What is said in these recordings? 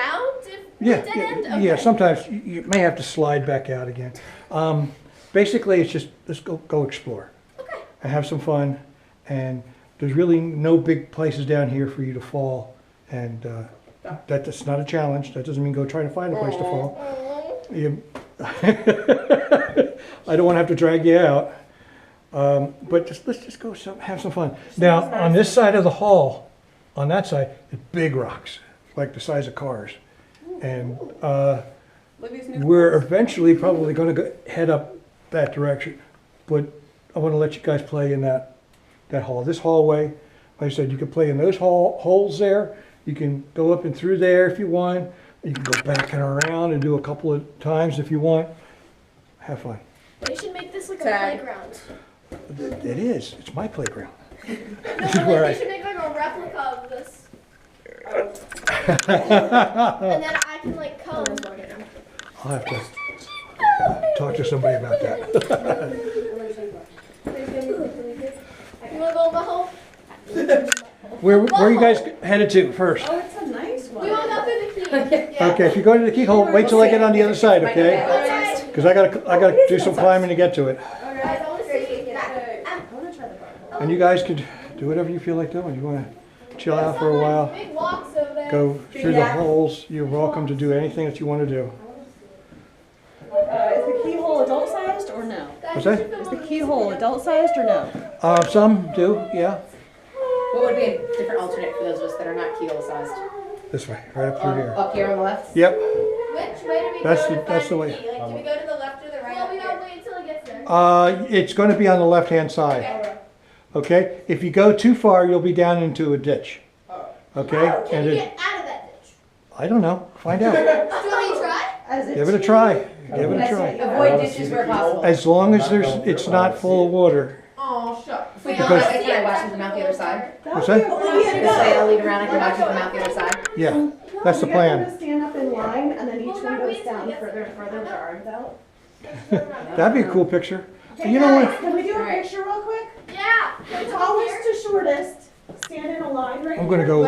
around if Yeah, dead end? yeah, Okay. yeah. Sometimes you may have to slide back out again. Basically, it's just let's go explore Okay. and have some fun. And there's really no big places down here for you to fall. And that's not a challenge. That doesn't mean go try to find a place to fall. You, I don't want to have to drag you out. But let's just go have some fun. Now, on this side of the hall, on that side, the big rocks, like the size of cars. And we're eventually probably going to head up that direction. But I want to let you guys play in that hall. This hallway, like I said, you can play in those holes there. You can go up and through there if you want. You can go back and around and do a couple of times if you want. Have fun. They should make this like a playground. It is. It's my playground. No, they should make like a replica of this. And then I can like come. I'll have to talk to somebody about that. You want to go in the hole? Where are you guys headed to first? Oh, it's a nice one. We want to go through the key. Okay, if you go to the keyhole, wait till I get on the other side, okay? Because I gotta do some climbing to get to it. I don't see that. I want to try the bar. And you guys could do whatever you feel like doing. You want to chill out for a while, Big walks over there. go through the holes. You're welcome to do anything that you want to do. Is the keyhole adult sized or no? What's that? Is the keyhole adult sized or no? Some do, yeah. What would be a different alternate for those of us that are not keyhole sized? This way, right up through here. Up here on the left? Yep, Which way do we That's go the- to that's find the way. key? Like, do we go to the left or the right? Well, we don't wait until it gets there. it's going to be on the left-hand side. Okay, if you go too far, you'll be down into a ditch. Okay, Can and you it, get out of that ditch? I don't know. Find out. Do you want me to try? Give it a try. Give it a try. Avoid ditches where possible. As long as it's not full of water. Oh, shut. If we Wait, go, Because- can I watch them come out the other side? What's that? This way I'll lead around, I can watch them come out the other side. Yeah, that's the You get them plan. to stand up in line and then each Well, one not goes wait till down it gets further and further with their arms out. That'd be a cool picture. Hey You know guys, what? can we do a Alright. picture real quick? Yeah. The tallest to shortest, stand in a line right I'm gonna here. go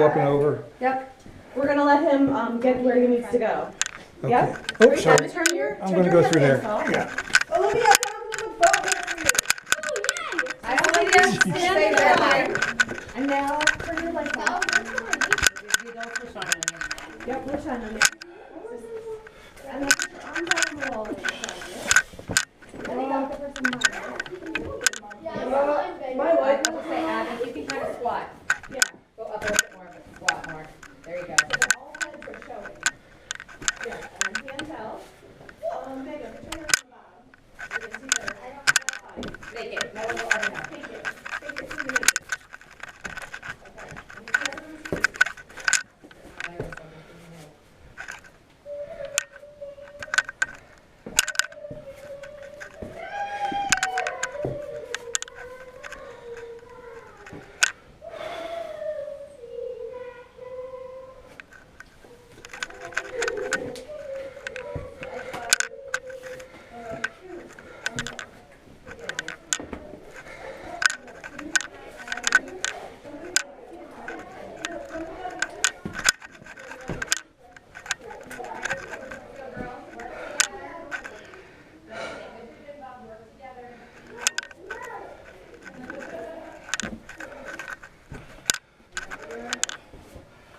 up and over. Yep. We're gonna let him get where he needs to go. Okay. Yep. Oh, sorry. Turn your, I'm gonna go through there. Yeah. Olivia, come to the boat with me. I don't think that's stay that way. And now turn your lights Oh, on. that's what I need. Yep, we're shining it. And then put your arms out on the wall. Yeah, I'm big. My wife I will say, Abby, you can kind of squat. Yeah. Go up a little bit more, but squat more. There you go. All heads are showing. Yeah, and hands out. Megan, put your hands on the bottom. You can see there. Make it. No, no, no. Take it. Take it to the knee. Okay.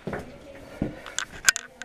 And you can't really see.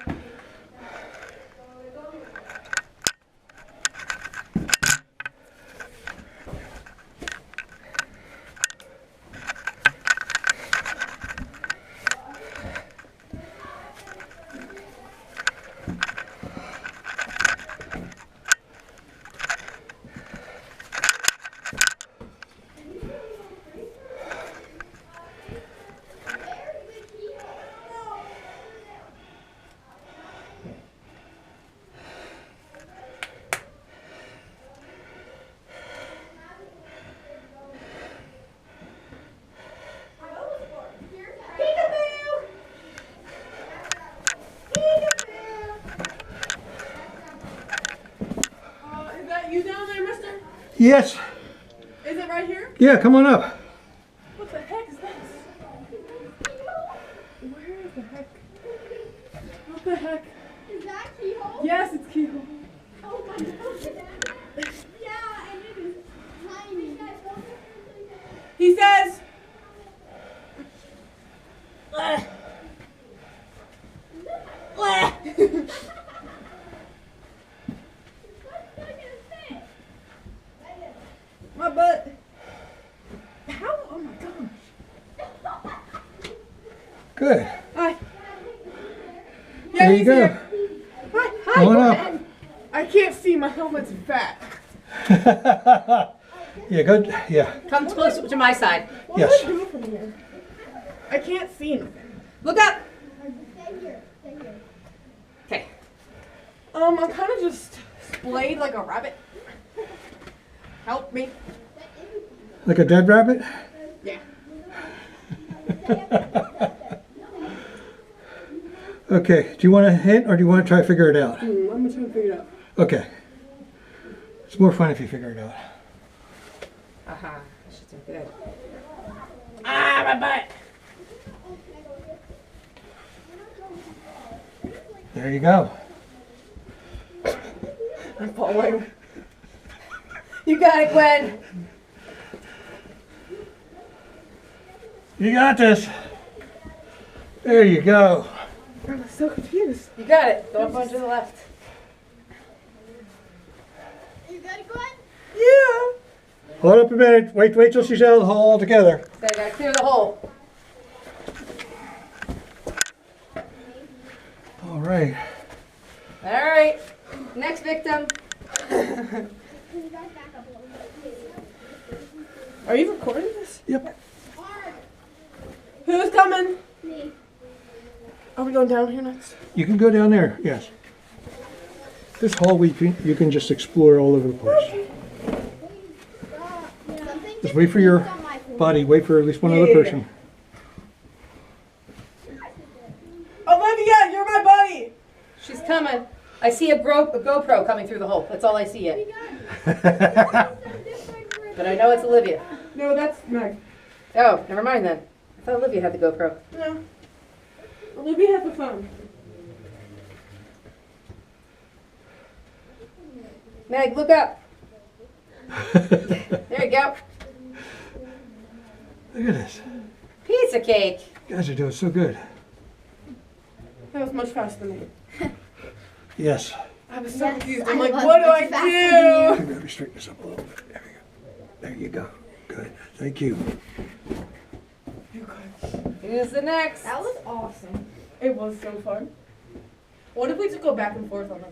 Is that you down there, mister? Yes. Is it right here? Yeah, come on up. What the heck is this? Where the heck? the heck? Is that keyhole? Yes, it's keyhole. Oh my god. Yeah, and it is tiny. He says. My butt. How? Oh my gosh. Good. Hi. Yeah, There you he's go. here. Hi. Come on up. I can't see. My helmet's fat. Yeah, good. Yeah. Come close to my side. What Yes. do I do from here? I can't see anything. Look up. Stay here. Stay here. Okay. I'm kind of just splayed like a rabbit. Help me. Like a dead rabbit? Yeah. Okay. Do you want a hint or do you want to try to figure it out? I'm gonna try to figure it out. Okay. It's more fun if you figure it out. Aha. This should do good. Ah, my butt. There you go. I'm falling. You got it, Gwen. You got this. There you go. I'm so confused. You got it. Go up one to the left. You good, Gwen? Yeah. Hold up a minute. Wait till she's out of the hole altogether. So I gotta clear the hole. All right. All right. Next victim. Can you guys back up a little bit? Are you recording this? Yep. Who's coming? Me. Are we going down here next? You can go down there. Yes. This hall you can just explore all over the place. Just wait for your buddy. Wait for at least one other person. Olivia, you're my buddy. She's coming. I see a GoPro coming through the hole. That's all I see yet. But I know it's Olivia. No, that's Meg. Oh, never mind then. I thought Olivia had the GoPro. No. Olivia has the phone. Meg, look up. There you go. Look at this. Piece of cake. You guys are doing so good. That was much faster than me. Yes. I was so Yes, confused. I I'm like, was what do much I faster do? Let me straighten this up a little bit. There you go. Good. Thank you. Who's the next? That was awesome. It was so fun. What if we just go back and forth on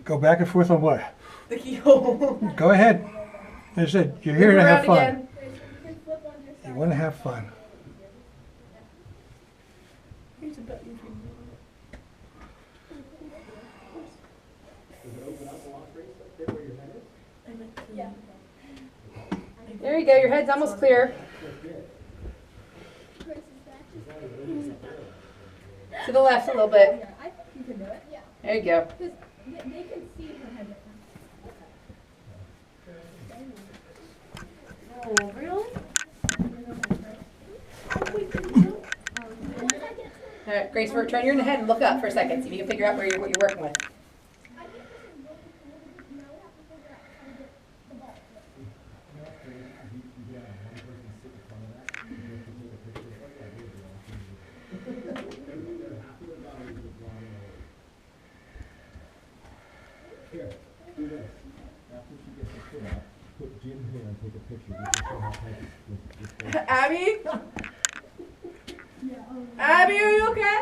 Go back and forth on what? the keyhole? Go ahead. As I said, you're here Move to have around fun. again. You want to have fun. Here's a button. There you go. Your head's almost clear. To the left a little bit. I think you can do it. Yeah. There you go. Because they can see her head right now. Oh, really? All right, Grace, turn your head and look up for a second. See if you can figure out what you're working with. Abby? Abby, are you okay?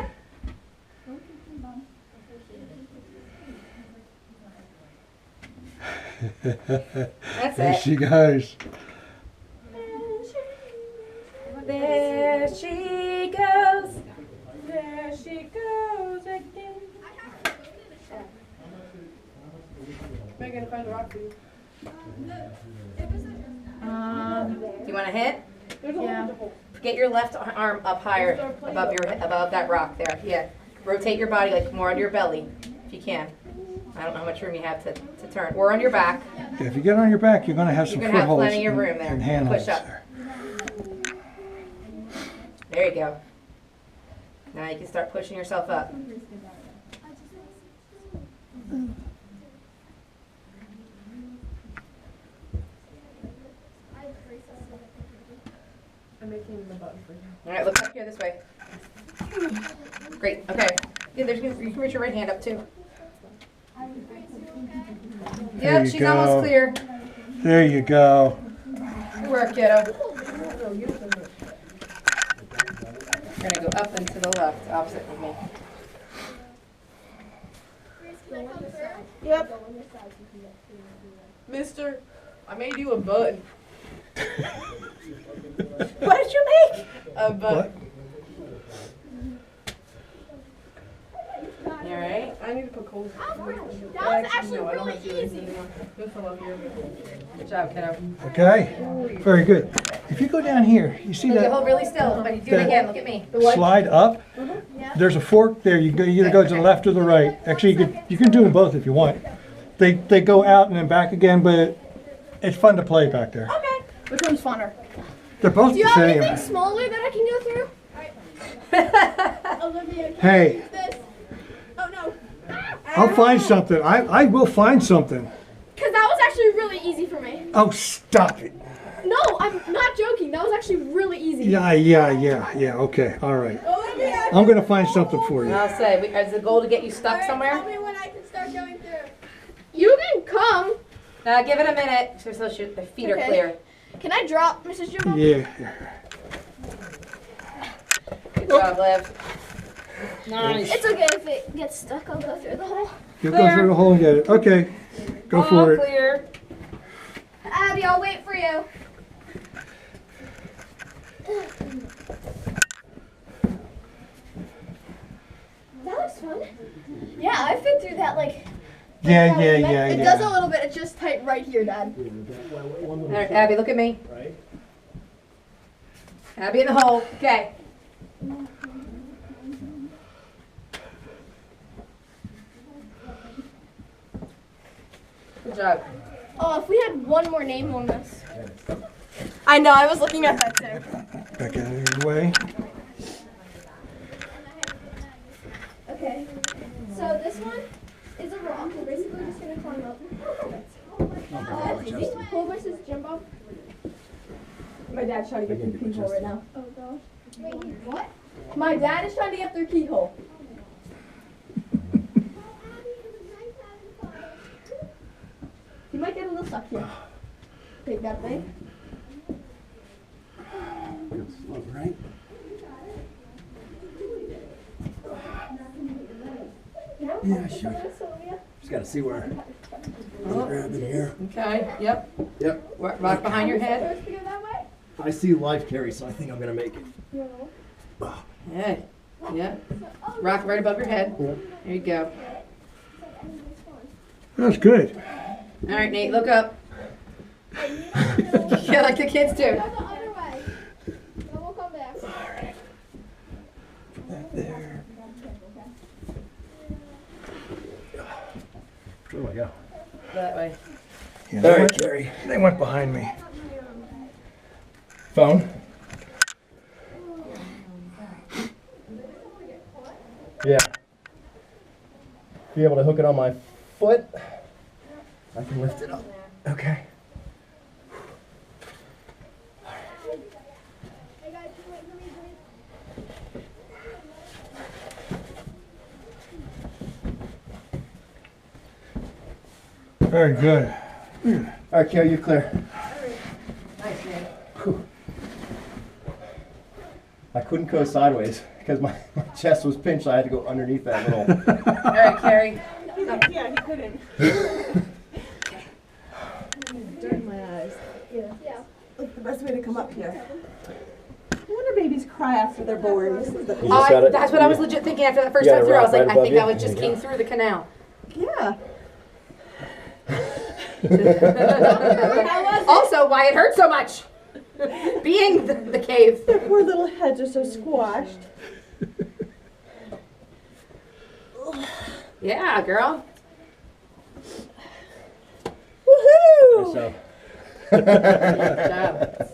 That's There it. she goes. There she goes. There she goes again. Megan, find a rock for you. Do you want a hint? There's a whole bunch of holes. Get your left arm up higher above that rock there. Yeah. Rotate your body like more on your belly if you can. I don't know how much room you have to turn. Or on your back. Yeah, if you get on your back, you're going to have some You're gonna have footholds plenty of room there. and handholds Push up. there. There you go. Now you can start pushing yourself up. I'm making the button for you. All right, look up here this way. Great. Okay. Yeah, you can reach your right hand up too. There Yep, you she's go. almost clear. There you go. Good work, kiddo. We're gonna go up and to the left, opposite of me. Yep. Mister, I made you a button. What did you make? A button. What? All right. I need to put coals. That was actually No, I don't really have to do easy. anything anymore. This will up here. Good job, kiddo. Okay, very good. If you go down here, you see You that hold really still, but you do it again. Look at me. slide up? There's a fork there. You either go to the left or the right. Actually, you can do them both if you want. They go out and then back again, but it's fun to play back there. Okay. Which one's funner? They're both Do you the have anything same. smaller that I can go through? Olivia, can Hey. I use this? Oh no. I'll find something. I will find something. Because that was actually really easy for me. Oh, stop it. No, I'm not joking. That was actually really easy. Yeah. Okay, all right. I'm gonna find something for you. I'll say, is the goal to get you stuck somewhere? Tell me when I can start going through. You can come. Give it a minute, so the feet are Okay. clear. Can I drop, Mrs. Jimbo? Yeah. Good job, Liv. Nice. It's okay if it gets stuck. I'll go through the hole. You'll go through the hole and get it. Okay, go for it. Clear. Abby, I'll wait for you. That looks fun. Yeah, I fit through that like. Yeah. It does a little bit. It's just tight right here, Dad. All right, Abby, look at me. Abby in the hole. Okay. Good job. Oh, if we had one more name on this. I know. I was looking at that too. Back out of your way. Okay. So this one is a rock. We're basically just gonna climb up. Who versus Jimbo? My dad's trying to get through the keyhole right now. Oh gosh. Wait, what? My dad is trying to get through keyhole. You might get a little stuck here. Take that thing. Right? Yeah, sure. Just gotta see where I'm grabbing here. Okay. Yep. Yep. Rock behind your head. Supposed to go that way? I see life carry, so I think I'm gonna make it. Yeah. Yeah. Rock right above your head. Yep. There you go. That's good. All right, Nate, look up. Yeah, like the kids do. Go the other way. Then we'll come back. Back there. Where do I go? That way. Yeah, All right, Carrie. they went behind me. Phone? Yeah. Be able to hook it on my foot. I can lift it up. Okay. Hey guys, just wait for me, please. Very good. All right, Carrie, you're clear. Nice, Nate. Whew. I couldn't go sideways because my chest was pinched. So I had to go underneath that little. All right, Carrie. Yeah, he couldn't. Dirt in my eyes. Yeah. Like the best way to come up here. No wonder babies cry after they're born. This is the That's what I was legit thinking after that first You got time it through. I was right like, I above think you? I was just There you came through the canal. yeah. Also, why it hurt so much. Being the cave. Their poor little heads are so squashed. Yeah, girl. Woohoo! So, Good job.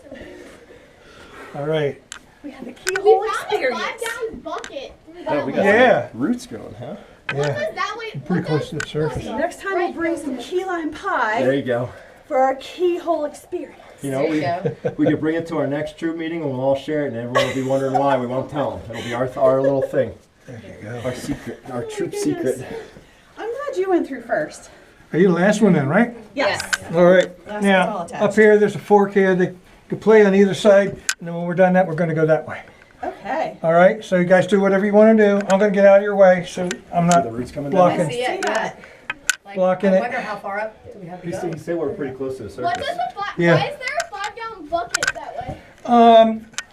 All right. We had the We keyhole found a experience. 5-gallon bucket. Oh, we got Yeah. some roots going, huh? Yeah, That way. pretty close to the surface. Next time we'll bring some key lime There pie you go. for our keyhole experience. You know, There you go. we could bring it to our next troop meeting and we'll all share it and everyone will be wondering why. We won't tell them. It'll be our little thing. There you go. Our secret. Our troop goodness. secret. I'm glad you went through first. Are you the last one then, right? Yes. All right. Last one's all Now, attached. up here, there's a fork here. They can play on either side. And then when we're done that, we're going to go that way. Okay. All right? So you guys do whatever you want to do. I'm going to get out of your way so I'm See not the roots coming blocking. down? I see it, yeah. Like, Blocking I it. wonder how far up do we have to go? You say we're pretty close to the What surface. does the Yeah. Why is there a 5-gallon bucket that way?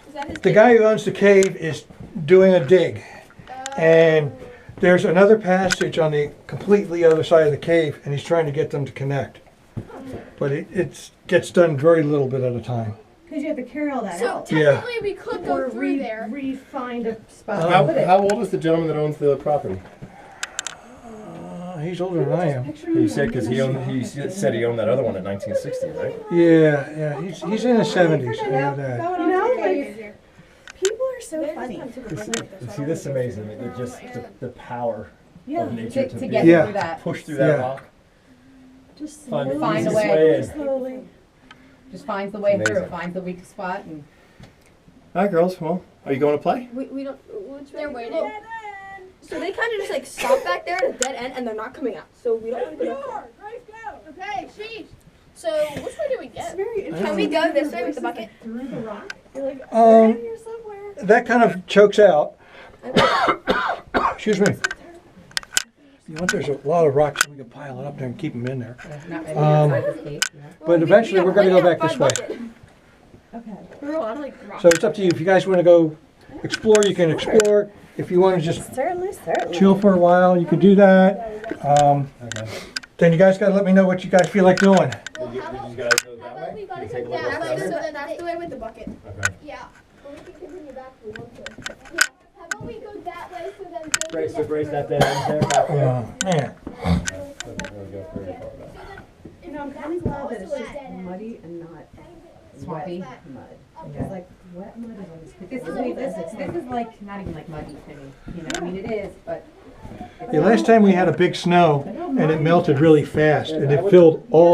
Is that his The guy who owns the cave is doing a dig. And there's another passage on the completely other side of the cave, and he's trying to get them to connect. But it gets done very little bit at a time. Because you have to carry all that So out. technically we could go through there. Re-find a spot. How old is the gentleman that owns the property? He's older than I am. He said because he said he owned that other one in 1960, right? Yeah, he's in his 70s. I know that. You know, like, people are so funny. See, this is amazing. Just the power of nature To to get be Yeah. through that. push through that Yeah. rock. Just Find the Find a easiest way. way in. slowly. Just finds the way through, Amazing. finds the weakest spot, and All right, girls. Well, are you going to play? We don't. They're waiting. So they kind of just like stop back there at a dead end, and they're not coming out. So we don't want to go. Okay, sheesh. So which way do we It's get? very interesting. Can we go this way with the bucket? Through the rock. You're like, they're in here somewhere. That kind of chokes out. Excuse me. You know, there's a lot of rocks, we can pile it up there and keep them in there. not ready Um, outside the cave. But eventually, we're going to go back this way. Okay. There are a lot of like rocks. So it's up to you. If you guys want to go explore, you can explore. If you want to just Certainly. chill for a while, you can do that. Okay. Then you guys got to let me know what you guys feel like doing. Well, Did how you about guys go that way? we gotta Can you take a go look that way? outside? So then that's the way with the bucket. Okay. Yeah. Well, we can continue back if we want to. Yeah. How about we go that way so then they Brace, can so brace get that dead end there. Back there. Oh, man. Don't go very far back. You know, I'm kind of glad that it's just muddy and not Swampy. mud. Okay. It's like wet mud is always This is like not even like muddy to me. You know, I mean it is, but The last time we had a big snow, and it melted really fast, and it filled all